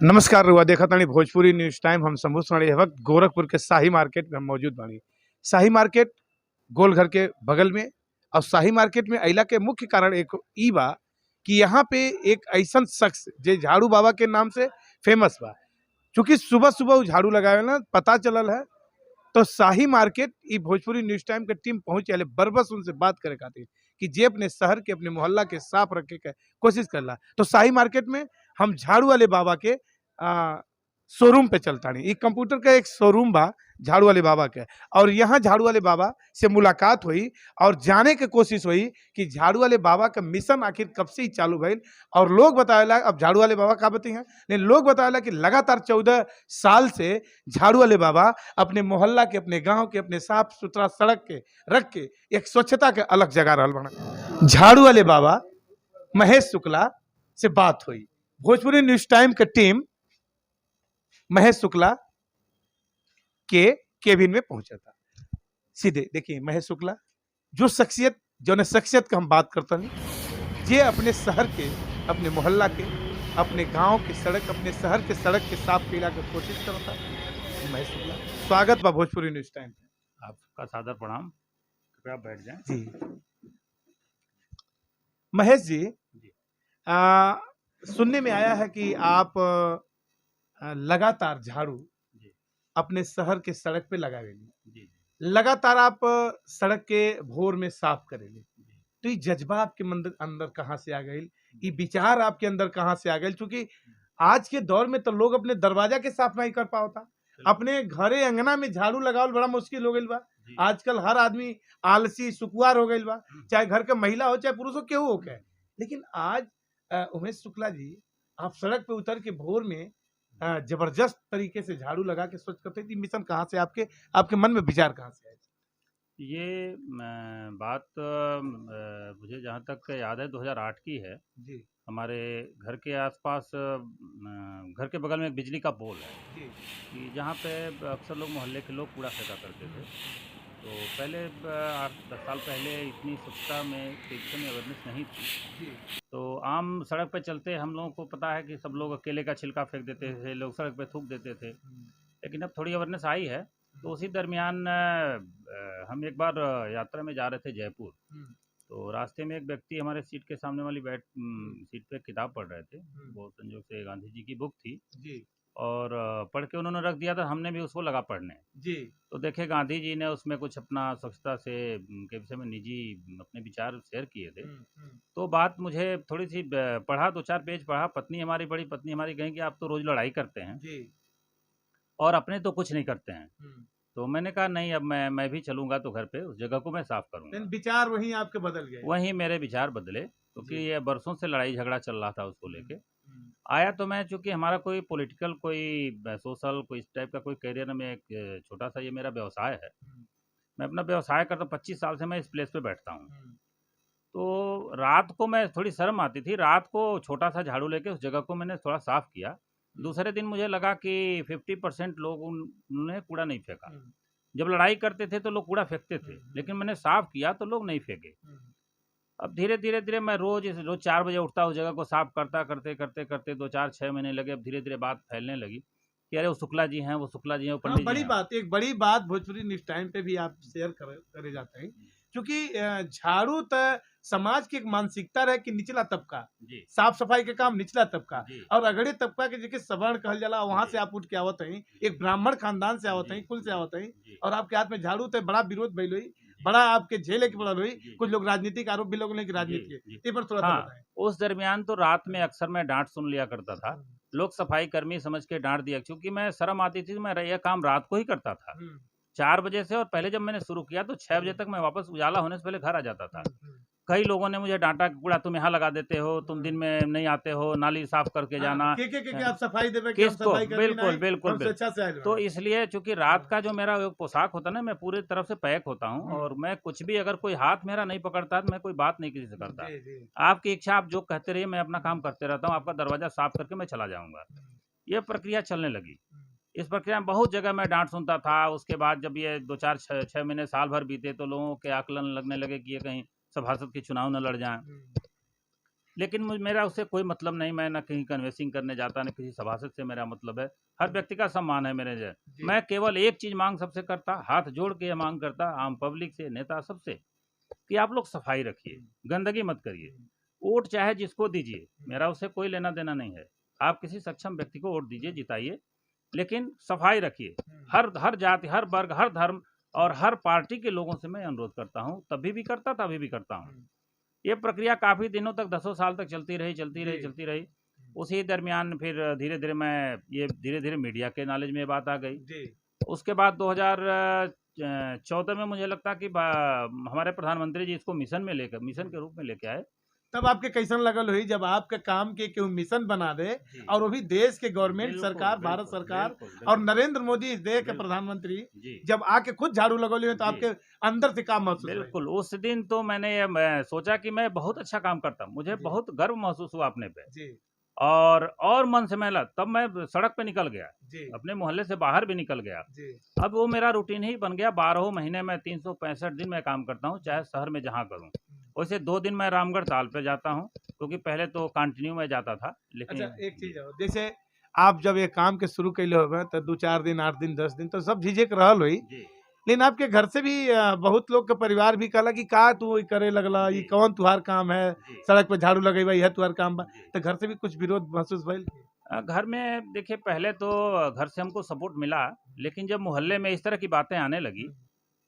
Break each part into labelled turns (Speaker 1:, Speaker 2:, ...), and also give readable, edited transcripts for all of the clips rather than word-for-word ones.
Speaker 1: नमस्कार रुआ देखा तानी भोजपुरी न्यूज टाइम। हम शंभू सोनारी है वक्त गोरखपुर के शाही मार्केट में हम मौजूद बानी। शाही मार्केट गोलघर के बगल में। और शाही मार्केट में अइला के मुख्य कारण एक ई बा कि यहाँ पे एक ऐसा शख्स जे झाड़ू बाबा के नाम से फेमस बा। चूंकि सुबह सुबह वो झाड़ू लगावे ना पता चलल है, तो शाही मार्केट ई भोजपुरी न्यूज टाइम के टीम पहुंच आए बरबस उनसे बात करे खातिर कि जे अपने शहर के अपने मोहल्ला के साफ रखे के कोशिश करला। तो शाही मार्केट में हम झाड़ू वाले बाबा के शोरूम पे चलता नहीं। कंप्यूटर का एक शोरूम बा झाड़ू वाले बाबा के, और यहाँ झाड़ू वाले बाबा से मुलाकात हुई और जाने की कोशिश हुई कि झाड़ू वाले बाबा का मिशन आखिर कब से ही चालू भइल। और लोग बतावेला, अब झाड़ू वाले बाबा का बताई हैं, लेकिन लोग बतावेला कि लगातार 14 साल से झाड़ू वाले बाबा अपने मोहल्ला के, अपने गांव के, अपने साफ सुथरा सड़क के रख के एक स्वच्छता के अलग जगह रहल बना। झाड़ू वाले बाबा महेश शुक्ला से बात हुई। भोजपुरी न्यूज टाइम के टीम महेश शुक्ला के केबिन में पहुंचा था। सीधे देखिए महेश शुक्ला, जो शख्सियत का हम बात करते हैं, जे अपने शहर के, अपने मोहल्ला के, अपने गांव के सड़क, अपने शहर के सड़क के साफ पीला की कोशिश करता है। महेश शुक्ला, स्वागत बा भोजपुरी न्यूज टाइम।
Speaker 2: आपका सादर प्रणाम। कृपया आप बैठ जाएं।
Speaker 1: जी महेश जी, सुनने में आया है कि आप लगातार झाड़ू अपने शहर के सड़क पे लगावेली, लगातार आप सड़क के भोर में साफ करेली। तो ये जज्बा आपके अंदर कहाँ से आ गई, ये विचार आपके अंदर कहाँ से आ गए? क्योंकि आज के दौर में तो लोग अपने दरवाजा के साफ नहीं कर पाता, अपने घरे अंगना में झाड़ू लगावल बड़ा मुश्किल हो गई बा। आजकल हर आदमी आलसी सुकुआर हो गई बा, चाहे घर के महिला हो चाहे पुरुष हो, केहू हो के। लेकिन आज उमेश शुक्ला जी, आप सड़क पे उतर के भोर में जबरदस्त तरीके से झाड़ू लगा के स्वच्छ करते थी। मिशन कहाँ से आपके मन में विचार कहाँ से आए?
Speaker 2: ये बात मुझे जहाँ तक याद है 2008 की है
Speaker 1: जी।
Speaker 2: हमारे घर के आसपास घर के बगल में एक बिजली का पोल है
Speaker 1: जी।
Speaker 2: कि जहाँ पे अक्सर लोग मोहल्ले के लोग कूड़ा फेंका करते थे। तो पहले 8-10 साल पहले इतनी स्वच्छता में इतनी अवेयरनेस नहीं थी। तो आम सड़क पे चलते हम लोगों को पता है कि सब लोग केले का छिलका फेंक देते थे, लोग सड़क पे थूक देते थे। लेकिन अब थोड़ी अवेयरनेस आई है। तो उसी दरमियान हम एक बार यात्रा में जा रहे थे जयपुर। तो रास्ते में एक व्यक्ति हमारे सीट के सामने वाली सीट पे किताब पढ़ रहे थे। वो संयोग से गांधी जी की बुक थी जी। और पढ़ के उन्होंने रख दिया था, हमने भी उसको लगा पढ़ने जी। तो देखे गांधी जी ने उसमें कुछ अपना स्वच्छता से के विषय में निजी अपने विचार शेयर किए थे। तो बात मुझे थोड़ी सी पढ़ा, 2-4 पेज पढ़ा। बड़ी पत्नी हमारी कहीं कि आप तो रोज लड़ाई करते हैं जी, और अपने तो कुछ नहीं करते हैं। तो मैंने कहा नहीं, अब मैं भी चलूंगा तो घर पे उस जगह को मैं साफ करूंगा।
Speaker 1: विचार वहीं आपके बदल गए?
Speaker 2: वहीं मेरे विचार बदले, क्योंकि ये बरसों से लड़ाई झगड़ा चल रहा था उसको लेके। आया तो मैं, चूंकि हमारा कोई पॉलिटिकल, कोई सोशल, कोई इस टाइप का कोई करियर में एक छोटा सा ये मेरा व्यवसाय है। मैं अपना व्यवसाय करता 25 साल से मैं इस प्लेस पे बैठता हूँ। तो रात को मैं, थोड़ी शर्म आती थी, रात को छोटा सा झाड़ू लेके उस जगह को मैंने थोड़ा साफ किया। दूसरे दिन मुझे लगा कि 50% लोग उन्होंने कूड़ा नहीं फेंका। जब लड़ाई करते थे तो लोग कूड़ा फेंकते थे, लेकिन मैंने साफ किया तो लोग नहीं फेंके। अब धीरे धीरे मैं रोज 4 बजे उठता, उस जगह को साफ करते 2-4-6 महीने लगे। अब धीरे धीरे बात फैलने लगी कि अरे वो शुक्ला जी हैं, वो पंडित जी हैं।
Speaker 1: एक बड़ी बात भोजपुरी न्यूज टाइम पे भी आप शेयर करे जाते हैं, क्योंकि झाड़ू समाज की एक मानसिकता रहे कि निचला तबका, साफ सफाई के काम निचला तबका, और अगड़े तबका के जिसके सवर्ण कहल जाला, वहां से आप उठ के आवत हैं, एक ब्राह्मण खानदान से आवत हैं, कुल से आवत हैं, और आपके हाथ में झाड़ू तो बड़ा विरोध भइल हुई, बड़ा आपके झेले की पड़ल हुई। कुछ लोग राजनीतिक आरोप भी लोगों ने राजनीति के पर थोड़ा
Speaker 2: हाँ, उस दरमियान तो रात में अक्सर मैं डांट सुन लिया करता था। लोग सफाई कर्मी समझ के डांट दिया, क्योंकि मैं शर्म आती थी, मैं यह काम रात को ही करता था 4 बजे से। और पहले जब मैंने शुरू किया तो 6 बजे तक मैं वापस उजाला होने से पहले घर आ जाता था। कई लोगों ने मुझे डांटा, कूड़ा तुम यहाँ लगा देते हो, तुम दिन में नहीं आते हो, नाली साफ करके जाना,
Speaker 1: आप सफाई देवे
Speaker 2: किसको? बिल्कुल। तो इसलिए चूंकि रात का जो मेरा पोशाक होता ना, मैं पूरी तरफ से पैक होता हूँ, और मैं कुछ भी, अगर कोई हाथ मेरा नहीं पकड़ता तो मैं कोई बात नहीं किसी से करता। आपकी इच्छा, आप जो कहते रहिए, मैं अपना काम करते रहता हूँ, आपका दरवाजा साफ करके मैं चला जाऊंगा। ये प्रक्रिया चलने लगी। इस प्रक्रिया में बहुत जगह मैं डांट सुनता था। उसके बाद जब ये 2-4-6 महीने, साल भर बीते, तो लोगों के आकलन लगने लगे कि ये कहीं सभासद के चुनाव न लड़ जाएं। लेकिन मेरा उससे कोई मतलब नहीं, मैं ना कहीं कन्वेंसिंग करने जाता, ना किसी सभासद से मेरा मतलब है। हर व्यक्ति का सम्मान है मेरे लिए। मैं केवल एक चीज़ मांग सबसे करता, हाथ जोड़ के ये मांग करता आम पब्लिक से, नेता सबसे, कि आप लोग सफाई रखिए, गंदगी मत करिए। वोट चाहे जिसको दीजिए, मेरा उससे कोई लेना देना नहीं है। आप किसी सक्षम व्यक्ति को वोट दीजिए, जिताइए, लेकिन सफाई रखिए। हर हर जाति, हर वर्ग, हर धर्म और हर पार्टी के लोगों से मैं अनुरोध करता हूँ, तभी भी करता था, अभी भी करता हूँ। ये प्रक्रिया काफ़ी दिनों तक, 10 साल तक चलती रही। उसी दरमियान फिर धीरे-धीरे मैं ये धीरे-धीरे मीडिया के नॉलेज में ये बात आ गई। उसके बाद 2014 में मुझे लगता कि हमारे प्रधानमंत्री जी इसको मिशन के रूप में लेके आए।
Speaker 1: तब आपके कैसन लगल हुई जब आपके काम के केहू मिशन बना दे, और वो भी देश के गवर्नमेंट सरकार, भारत सरकार और नरेंद्र मोदी इस देश के प्रधानमंत्री जब आके खुद झाड़ू लगोली हुई, तो आपके अंदर से काम महसूस हुआ?
Speaker 2: बिल्कुल, उस दिन तो मैं सोचा कि मैं बहुत अच्छा काम करता हूँ। मुझे बहुत गर्व महसूस हुआ अपने पे, और मन से मैं तब मैं सड़क पे निकल गया, अपने मोहल्ले से बाहर भी निकल गया। अब वो मेरा रूटीन ही बन गया। 12 महीने में 365 दिन मैं काम करता हूँ, चाहे शहर में जहाँ करूँ। वैसे 2 दिन मैं रामगढ़ ताल पे जाता हूँ, क्योंकि पहले तो कंटिन्यू में जाता था, लेकिन
Speaker 1: अच्छा, एक चीज और, जैसे आप जब ये काम के शुरू कैले होगे तो 2-4 दिन, 8 दिन, 10 दिन तो सब झिझक रहल हुई, लेकिन आपके घर से भी बहुत लोग के परिवार भी कहला कि का तू ई करे लगला, ये कौन तुहार काम है, सड़क पे झाड़ू लगेबा, यह तुहार काम बा, तो घर से भी कुछ विरोध महसूस भइल?
Speaker 2: घर में देखिए, पहले तो घर से हमको सपोर्ट मिला, लेकिन जब मोहल्ले में इस तरह की बातें आने लगी,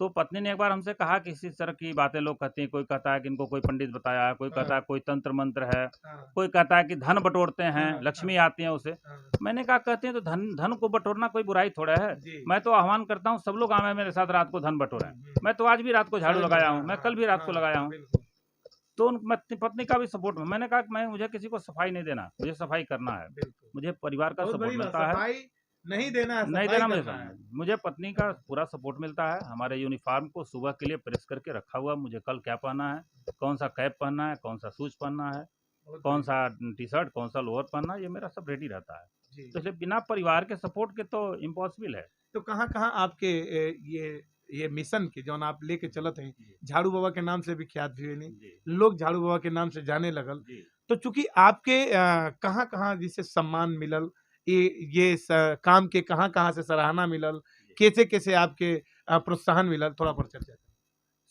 Speaker 2: तो पत्नी ने एक बार हमसे कहा कि इस तरह की बातें लोग कहते हैं। कोई कहता है कि इनको कोई पंडित बताया है, कोई कहता है कोई तंत्र मंत्र है, कोई कहता है कि धन बटोरते हैं, लक्ष्मी आती है उसे। मैंने कहा, कहते हैं तो धन को बटोरना कोई बुराई थोड़ा है। मैं तो आह्वान करता हूँ सब लोग आए मेरे साथ रात को धन बटोरें। मैं तो आज भी रात को झाड़ू लगाया हूँ, मैं कल भी रात को लगाया हूँ। तो पत्नी का भी सपोर्ट में मैंने कहा, मुझे किसी को सफाई नहीं देना, मुझे सफाई करना है, मुझे परिवार का सपोर्ट मिलता है,
Speaker 1: नहीं देना
Speaker 2: मुझे पत्नी का पूरा सपोर्ट मिलता है। हमारे यूनिफॉर्म को सुबह के लिए प्रेस करके रखा हुआ, मुझे कल क्या पहनना है, कौन सा कैप पहनना है, कौन सा शूज पहनना है, कौन सा टी शर्ट, कौन सा लोअर पहनना है, ये मेरा सब रेडी रहता है। तो इसलिए बिना परिवार के सपोर्ट के तो इम्पॉसिबल है।
Speaker 1: तो कहाँ आपके ये मिशन के जो आप लेके चलत हैं, झाड़ू बाबा के नाम से भी ख्यात भी नहीं, लोग झाड़ू बाबा के नाम से जाने लगल, तो चूंकि आपके कहाँ जिसे सम्मान मिलल, ये काम के कहाँ से सराहना मिलल, कैसे आपके प्रोत्साहन मिलल, थोड़ा पर चर्चा करें।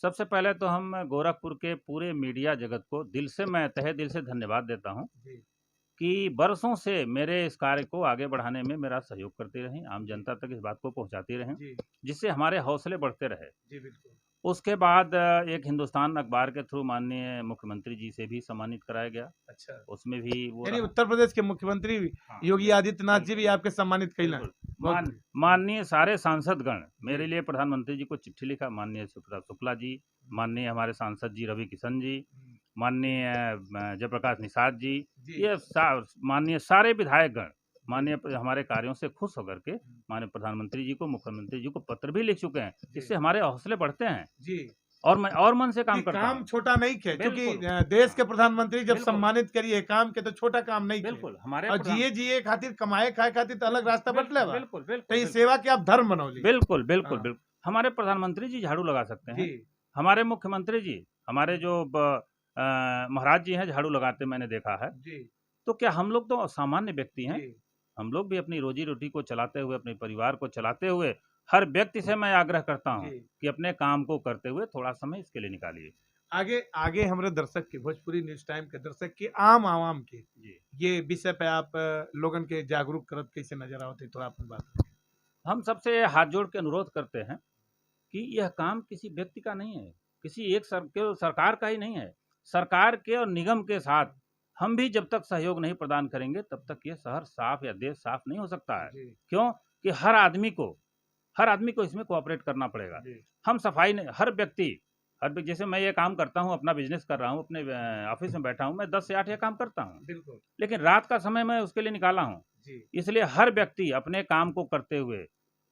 Speaker 2: सबसे पहले तो हम गोरखपुर के पूरे मीडिया जगत को मैं तहे दिल से धन्यवाद देता हूँ कि बरसों से मेरे इस कार्य को आगे बढ़ाने में मेरा सहयोग करते रहें, आम जनता तक इस बात को पहुंचाती रहें, जिससे हमारे हौसले बढ़ते रहे। उसके बाद एक हिंदुस्तान अखबार के थ्रू माननीय मुख्यमंत्री जी से भी सम्मानित कराया गया।
Speaker 1: अच्छा,
Speaker 2: उसमें भी वो
Speaker 1: यानी उत्तर प्रदेश के मुख्यमंत्री योगी आदित्यनाथ जी भी आपके सम्मानित कैला।
Speaker 2: माननीय सारे सांसदगण मेरे लिए प्रधानमंत्री जी को चिट्ठी लिखा, माननीय शुक्ला जी, माननीय हमारे सांसद जी रवि किशन जी, माननीय जयप्रकाश निषाद जी, ये माननीय सारे विधायकगण माननीय हमारे कार्यों से खुश होकर के माननीय प्रधानमंत्री जी को, मुख्यमंत्री जी को पत्र भी लिख चुके हैं, जिससे हमारे हौसले बढ़ते हैं जी। और मैं और मन से काम करता हूं।
Speaker 1: काम छोटा नहीं किया, क्योंकि देश के प्रधानमंत्री जब सम्मानित करिए काम के, तो छोटा काम नहीं।
Speaker 2: बिल्कुल, हमारे
Speaker 1: और जिए खातिर, कमाए खाए खातिर तो अलग रास्ता बटले।
Speaker 2: बिल्कुल,
Speaker 1: तो ये सेवा के आप धर्म बनौली।
Speaker 2: बिल्कुल बिल्कुल बिल्कुल। हमारे प्रधानमंत्री जी झाड़ू लगा सकते हैं, हमारे मुख्यमंत्री जी, हमारे जो महाराज जी हैं झाड़ू लगाते मैंने देखा है। तो क्या हम लोग तो सामान्य व्यक्ति हैं, हम लोग भी अपनी रोजी रोटी को चलाते हुए, अपने परिवार को चलाते हुए, हर व्यक्ति से मैं आग्रह करता हूं कि अपने काम को करते हुए थोड़ा समय इसके लिए निकालिए।
Speaker 1: आगे हमारे दर्शक के, भोजपुरी न्यूज टाइम के दर्शक के, आम आवाम के ये विषय पे आप लोगन के जागरूक करत कैसे नजर आवते, थोड़ा अपनी बात।
Speaker 2: हम सबसे हाथ जोड़ के अनुरोध करते हैं कि यह काम किसी व्यक्ति का नहीं है, किसी एक सरकार का ही नहीं है। सरकार के और निगम के साथ हम भी जब तक सहयोग नहीं प्रदान करेंगे, तब तक ये शहर साफ या देश साफ नहीं हो सकता है। क्यों कि हर आदमी को इसमें कोऑपरेट करना पड़ेगा। हम सफाई नहीं, हर व्यक्ति जैसे मैं ये काम करता हूँ, अपना बिजनेस कर रहा हूँ, अपने ऑफिस में बैठा हूँ, मैं 10 से 8 ये काम करता हूँ, लेकिन रात का समय मैं उसके लिए निकाला हूँ। इसलिए हर व्यक्ति अपने काम को करते हुए,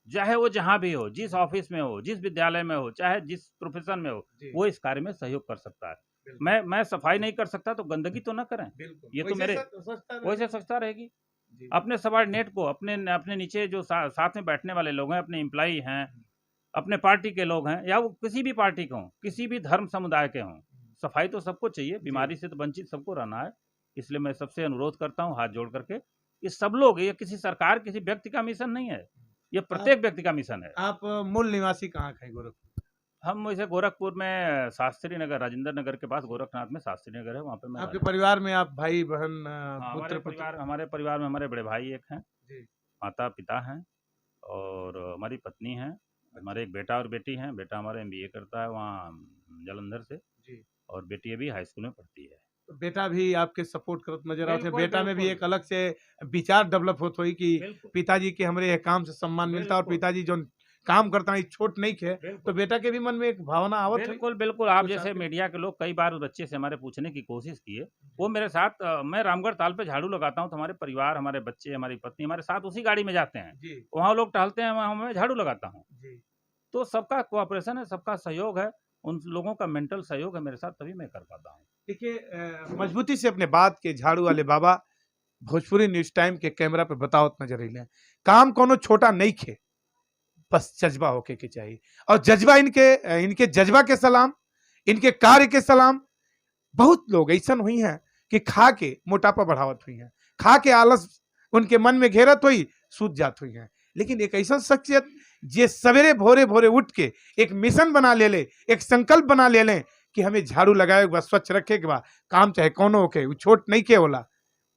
Speaker 2: चाहे वो जहाँ भी हो, जिस ऑफिस में हो, जिस विद्यालय में हो, चाहे जिस प्रोफेशन में हो, वो इस कार्य में सहयोग कर सकता है। मैं सफाई नहीं कर सकता तो गंदगी तो ना करें, ये तो मेरे वैसे स्वच्छता रहेगी। अपने सबॉर्डिनेट को, अपने नीचे जो साथ में बैठने वाले लोग हैं, अपने एम्प्लॉई हैं, अपने पार्टी के लोग हैं, या वो किसी भी पार्टी के हों, किसी भी धर्म समुदाय के हों, सफाई तो सबको चाहिए। बीमारी से तो वंचित सबको रहना है, इसलिए मैं सबसे अनुरोध करता हूँ हाथ जोड़ करके कि सब लोग, ये किसी सरकार किसी व्यक्ति का मिशन नहीं है, ये प्रत्येक व्यक्ति का मिशन है।
Speaker 1: आप मूल निवासी कहाँ के हैं गोरखपुर?
Speaker 2: हम वैसे गोरखपुर में शास्त्री नगर, राजेंद्र नगर के पास गोरखनाथ में शास्त्री नगर है, वहाँ पे मैं
Speaker 1: आपके परिवार में आप भाई बहन
Speaker 2: हाँ,
Speaker 1: पुत्र पुत्र?
Speaker 2: हमारे परिवार में हमारे बड़े भाई एक हैं,
Speaker 1: जी
Speaker 2: माता पिता हैं और हमारी पत्नी है, हमारे एक बेटा और बेटी हैं। बेटा हमारा एमबीए करता है वहाँ जालंधर से,
Speaker 1: जी।
Speaker 2: और बेटी अभी हाई स्कूल में पढ़ती है।
Speaker 1: तो बेटा भी आपके सपोर्ट करत नजर आवत है?
Speaker 2: बिल्कुल,
Speaker 1: बेटा में भी
Speaker 2: बिल्कुल।
Speaker 1: एक अलग से विचार डेवलप होत होई कि
Speaker 2: बिल्कुल,
Speaker 1: पिताजी के हमरे यह काम से सम्मान मिलता और
Speaker 2: बिल्कुल।
Speaker 1: पिताजी जो काम करता है छोट नहीं खे, तो
Speaker 2: बिल्कुल,
Speaker 1: बेटा के भी मन में एक भावना आवत है?
Speaker 2: बिल्कुल, बिल्कुल। आप
Speaker 1: कुछ
Speaker 2: जैसे
Speaker 1: आपके-
Speaker 2: मीडिया के लोग कई बार उस बच्चे से हमारे पूछने की कोशिश किए, वो मेरे साथ मैं रामगढ़ ताल पे झाड़ू लगाता हूँ, तो हमारे परिवार, हमारे बच्चे, हमारी पत्नी हमारे साथ उसी गाड़ी में जाते हैं।
Speaker 1: जी
Speaker 2: वहाँ लोग टहलते हैं, वहाँ मैं झाड़ू लगाता हूँ।
Speaker 1: जी।
Speaker 2: तो सबका कोऑपरेशन है, सबका सहयोग है, उन लोगों का मेंटल सहयोग है मेरे साथ, तभी मैं कर पाता हूँ।
Speaker 1: देखिए मजबूती से अपने बात के झाड़ू वाले बाबा भोजपुरी न्यूज टाइम के कैमरा पे बतावत नजर रही काम कोनो छोटा नहीं खे, बस जज्बा होके के चाहिए। और जज्बा इनके जज्बा के सलाम, इनके कार्य के सलाम। बहुत लोग ऐसा हुई हैं कि खा के मोटापा बढ़ावत हुई हैं, खा के आलस उनके मन में घेरत हुई, सूझ जात हुई हैं। लेकिन एक ऐसा शख्सियत जे सवेरे भोरे भोरे उठ के एक मिशन बना ले, एक संकल्प बना ले कि हमें झाड़ू लगाए के बाद, स्वच्छ रखे के बाद, काम चाहे कोनो होके, वो छोट नहीं के होला,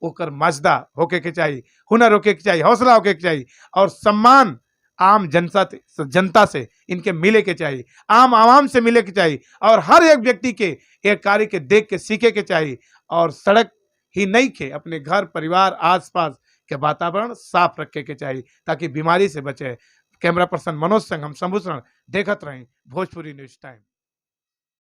Speaker 1: ओकर मजदा होके के चाहिए, हुनर होके के चाहिए, हौसला होके के चाहिए, और सम्मान आम जनता से इनके मिले के चाहिए, आम आवाम से मिले के चाहिए, और हर एक व्यक्ति के एक कार्य के देख के सीखे के चाहिए। और सड़क ही नहीं के अपने घर परिवार आसपास के वातावरण साफ रखे के चाहिए, ताकि बीमारी से बचे। कैमरा पर्सन मनोज संग हम शंभू शरण देखत रहें भोजपुरी न्यूज टाइम।